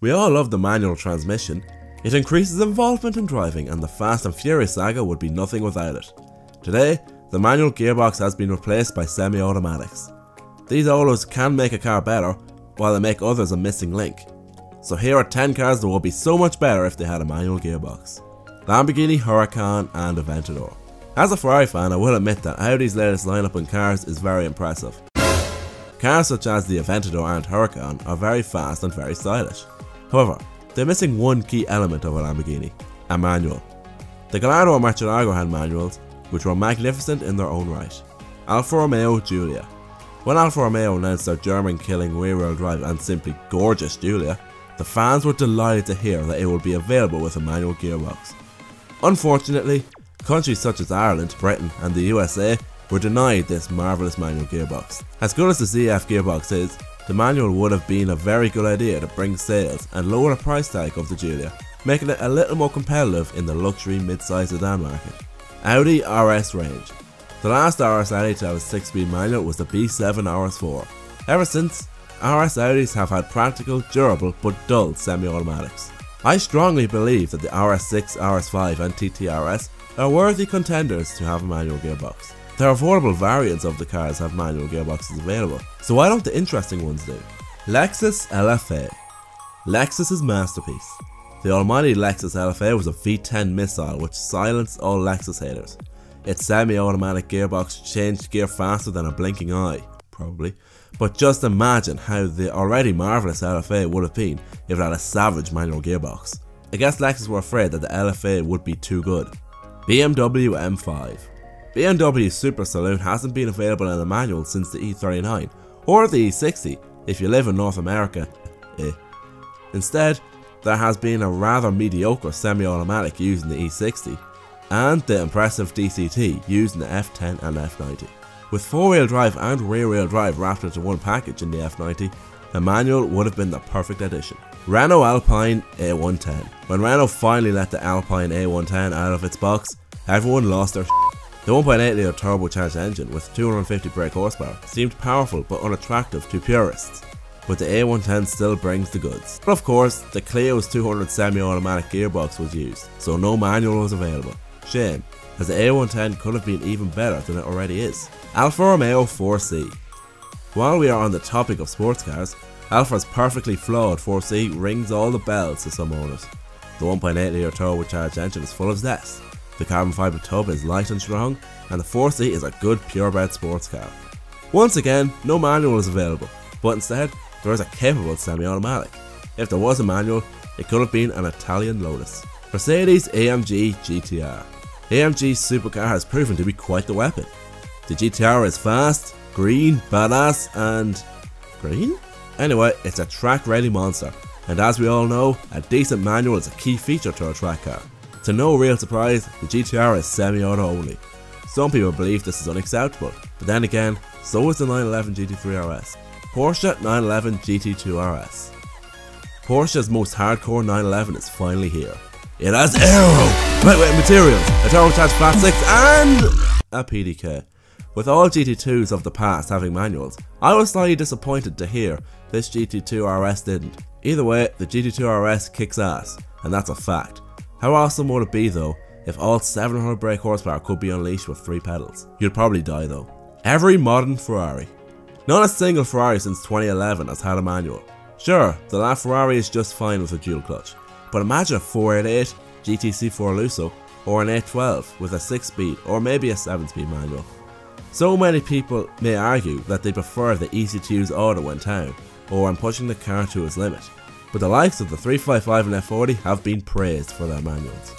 We all love the manual transmission. It increases involvement in driving, and the Fast and Furious saga would be nothing without it. Today, the manual gearbox has been replaced by semi-automatics. These autos can make a car better, while they make others a missing link. So here are 10 cars that would be so much better if they had a manual gearbox. Lamborghini Huracan and Aventador. As a Ferrari fan, I will admit that Audi's latest lineup in cars is very impressive. Cars such as the Aventador and Huracan are very fast and very stylish. However, they're missing one key element of a Lamborghini: a manual. The Gallardo and Murcielago had manuals, which were magnificent in their own right. Alfa Romeo Giulia. When Alfa Romeo announced their German-killing rear-wheel drive and simply gorgeous Giulia, the fans were delighted to hear that it would be available with a manual gearbox. Unfortunately, countries such as Ireland, Britain and the USA were denied this marvellous manual gearbox. As good as the ZF gearbox is, the manual would have been a very good idea to bring sales and lower the price tag of the Giulia, making it a little more competitive in the luxury mid-size sedan market. Audi RS Range. The last RS Audi to have a 6-speed manual was the B7 RS4. Ever since, RS Audis have had practical, durable but dull semi-automatics. I strongly believe that the RS6, RS5 and TTRS are worthy contenders to have a manual gearbox. Their affordable variants of the cars have manual gearboxes available, so why don't the interesting ones do? Lexus LFA. Lexus's masterpiece. The almighty Lexus LFA was a V10 missile which silenced all Lexus haters. Its semi-automatic gearbox changed gear faster than a blinking eye, probably, but just imagine how the already marvellous LFA would have been if it had a savage manual gearbox. I guess Lexus were afraid that the LFA would be too good. BMW M5. BMW's Super Saloon hasn't been available in a manual since the E39, or the E60 if you live in North America. Instead, there has been a rather mediocre semi-automatic using the E60, and the impressive DCT using the F10 and F90. With 4-wheel drive and rear-wheel drive wrapped into one package in the F90, the manual would have been the perfect addition. Renault Alpine A110. When Renault finally let the Alpine A110 out of its box, everyone lost their shit. The 1.8 litre turbocharged engine with 250 brake horsepower seemed powerful but unattractive to purists, but the A110 still brings the goods. But of course, the Clio's 200 semi-automatic gearbox was used, so no manual was available. Shame, as the A110 could have been even better than it already is. Alfa Romeo 4C. While we are on the topic of sports cars, Alfa's perfectly flawed 4C rings all the bells to some owners. The 1.8 litre turbocharged engine is full of zest. The carbon fibre tub is light and strong, and the 4C is a good purebred sports car. Once again, no manual is available, but instead, there is a capable semi-automatic. If there was a manual, it could have been an Italian Lotus. Mercedes AMG GTR. AMG's supercar has proven to be quite the weapon. The GTR is fast, green, badass, and... green? Anyway, it's a track-ready monster, and as we all know, a decent manual is a key feature to a track car. To no real surprise, the GTR is semi-auto only. Some people believe this is unacceptable, but then again, so is the 911 GT3 RS. Porsche 911 GT2 RS. Porsche's most hardcore 911 is finally here. It has aero, lightweight materials, a turbocharged flat 6 and a PDK. With all GT2s of the past having manuals, I was slightly disappointed to hear this GT2 RS didn't. Either way, the GT2 RS kicks ass, and that's a fact. How awesome would it be though if all 700 brake horsepower could be unleashed with 3 pedals? You'd probably die though. Every modern Ferrari. Not a single Ferrari since 2011 has had a manual. Sure, the LaFerrari is just fine with a dual clutch, but imagine a 488 GT4 Lusso or an 812 with a 6-speed or maybe a 7-speed manual. So many people may argue that they prefer the easy to use auto in town or when pushing the car to its limit, but the likes of the 355 and F40 have been praised for their manuals.